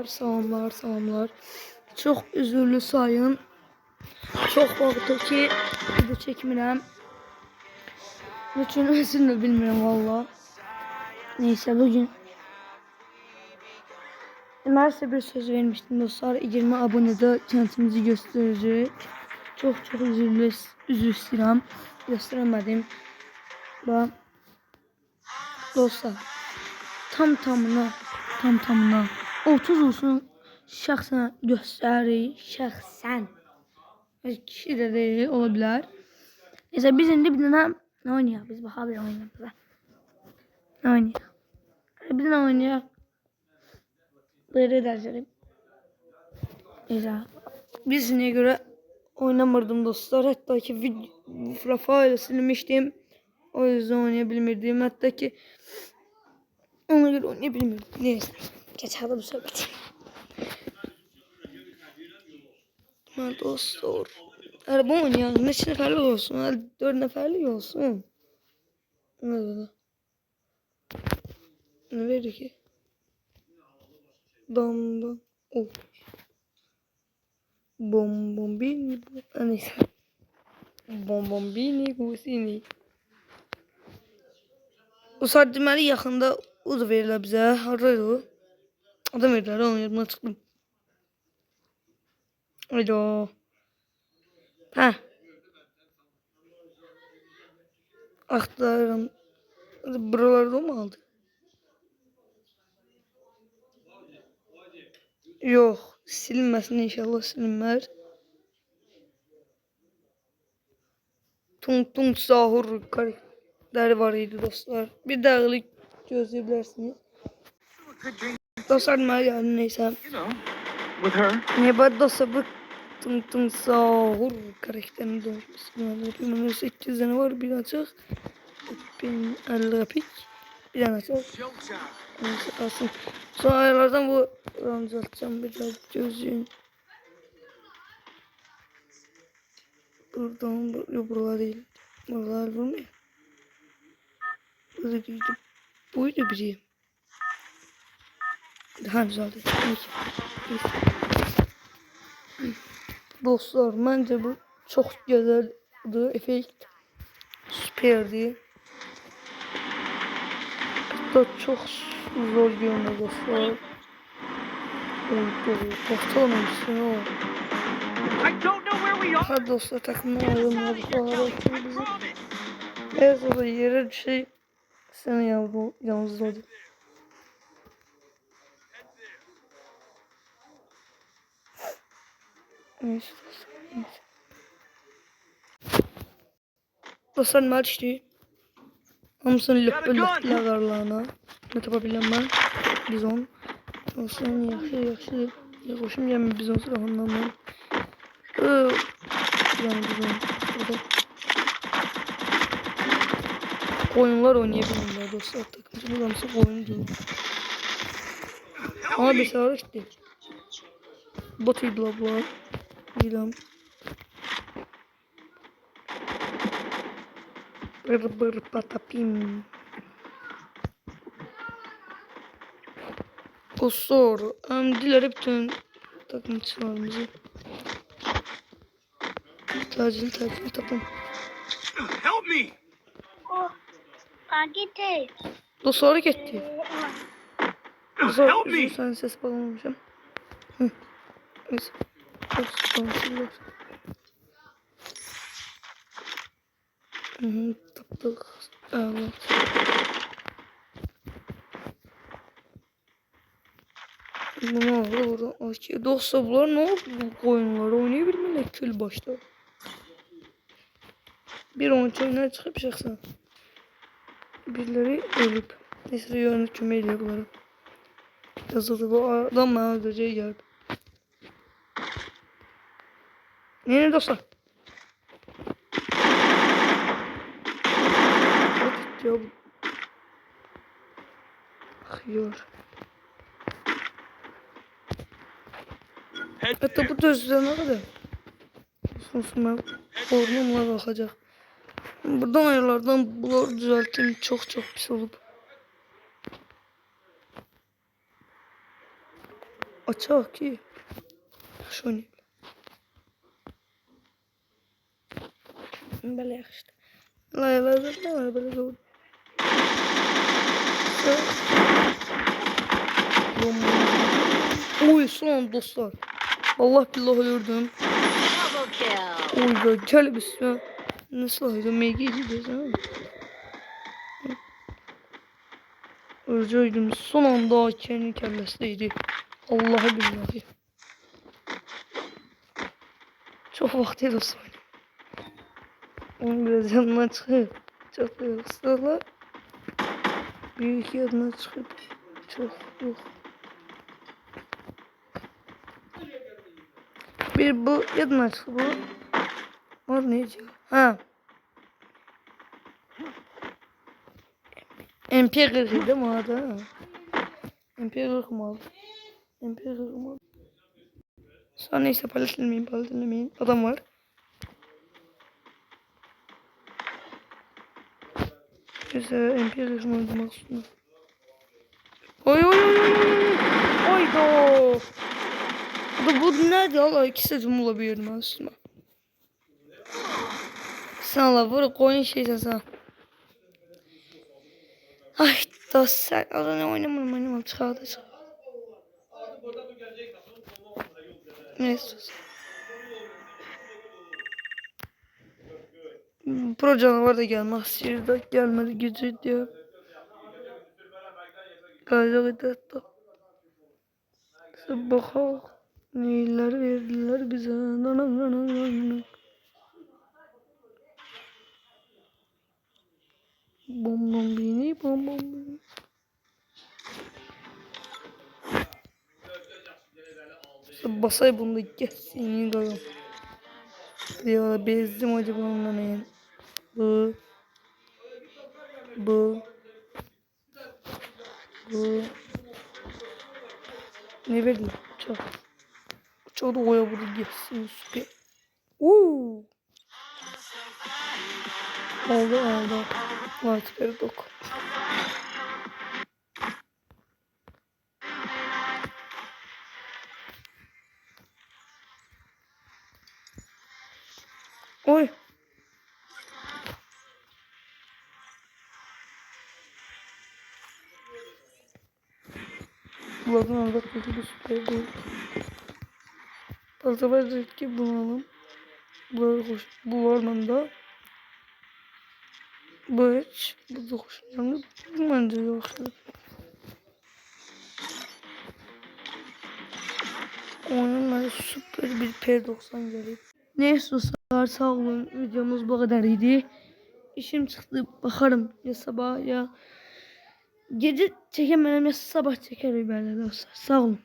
Salamlar, salamlar. Çox üzürlü sayın. Çox vaxtdır ki, video çəkmirəm. Üçün özünü bilmirəm valla. Neyse bugün mən sizə bir söz vermişdim dostlar. 20 abonede kəntimizi göstərəcək. Çox üzür istəyirəm. Göstərəmədim. Və dostlar tamına 30 olsun şəxsən göstəririk. Şəxsən. Kişi də deyil, ola bilər. Neyse biz indi bir dənə nə oynayaq? Biz baxa bir oynayaq. Nə oynayaq? Bir dənə oynayaq. Böyle ederim. Neyse. Biz niye göre oynamırdım dostlar. Hatta ki Rafael'e silmiştim. O yüzden oynayabilmirdim. Hatta ki ona göre oynayabilmirdim. Neyse. Geçerli bu sohbet. Dostlar. Araba oynayalım. 5 neferlik olsun. 4 neferlik olsun. Ne böyle? Ne verir ki? Damdan. Oh. Bombini. Neyse. Bombini Gusini. O saat deməli yaxında uz verirlər bizə. Harada o? Adam verirlər, onun yadına çıxdım. Hayda. Hə. Axtarıram. Buralarda mı aldı? Yox, silinməsin inşallah silinmər. Tung sahur karakteri var idi dostlar. Bir dəqiqlik gözləyə bilərsiniz. Dostlar deməli yəni neysə. Ne var dostlar bu tung sahur karakterini doğmuşsun. 8 tane var, bir açıq. 50 pik. Bir tane açıq. Neyse kalsın. Son aylardan bu düzelteceğim biraz gözün. Buradan buralar değil. Buralar vurmuyor. Burada değildi. Buydu biri. Daha güzeldi. Neyse. Dostlar bence bu çok güzeldi. Efekt süperdi. Hatta çok zor görünüyor dostlar. Baksana o. Hadi dostlar takımdan ayrılmadı falan. Evet o da yere şey sana yalnız oldu. Neyse dostlar. Dostlar maçtı. Hamısını löpürlətdilər qarlarına. Ne tapabiləm mən? Bizon. Olsun yaxşı. Xoşum gəlmir bizon sırağından mən. Yani bizon. Burada. Koyunlar oynayabilirlər dostlar. Takımcımız hamısı koyun değil. Ama bir sarı gitti. Bot idilər bunlar. Biləm. Bır patapim. Dostlar, dilərə bütün takımçılarımızı tacil tapın. Help me. Oh, gitti. Dostlar gitti. Dostlar, Help me. sen ses bağlamamışım. Neyse. Dostlar. Taptık. Evet. Ne oldu burada? Dostlar bunlar ne oldu? Bu oyunları oynayabilmeli kül başta. Bir oyuncu oyuna çıkıp şahsen. Birileri ölüp. Neyse yarın kömək ediyor bunlara. Yazıldı bu adam bana öldüreceği geldi. Ne dostlar? Ya bu. Akıyor. Hatta bu düzlüğüne kadar. Sonrasında burnumla bakacak. Buradan ayarlardan bunları düzelttim. Çok pis olup. açaq ki. Yaxşı oynayaq. Belə yaxşıdır. Lazım ne var böyle zor. Oy son dostlar. Allah billah öldüm. Double kill. Oy be gel bir süre. Nasıl oydu? MG'ci desem. Öleceğim. Son anda kendi kellesiydi. Allah'a billahi. Çok vakti dostlar. Onun biraz yanına çıkıp. Çok da yoksalar. Bir iki yanına çıkıp. Çok yok. Bir bu yanına çıkıp bu. O neydi? Ha. MP40 değil mi adı? MP40 mal. MP40 mal. Sonra neyse paylaşılmayın. Adam var. Neyse MP40 mal demek aslında. Oy oy oy oy oy. Oydo. Bu nerede Allah ikisi de olabilir aslında. Sana vur koyun şeyse sana. Ay da sen o zaman oynamam çıkardı. Neyse. Pro canavar da gelmek istiyor gelmedi gücü diyor. Gayet da. Sabah neler verdiler bize. Bom bom bini bom bom bini. Basay bunu da geçsin galım. Ya bezdim acaba onunla bu ne verdi? Çok. Çok da oya vurdu geçsin süper. Uuu. Oldu. Var süper dok. Oy. Bunlardan aldık bu süper dok. Fazla verecek ki bunu alalım. Bunlar hoş. Bunlarla da bu hiç. Bu da hoş. Yani bence yok. Oyunlar süper bir P90 gelip. Neyse dostlar sağ olun. Videomuz bu kadar idi. İşim çıktı. Bakarım ya sabah ya gece çekemem ya sabah çekerim ben dostlar. Sağ olun.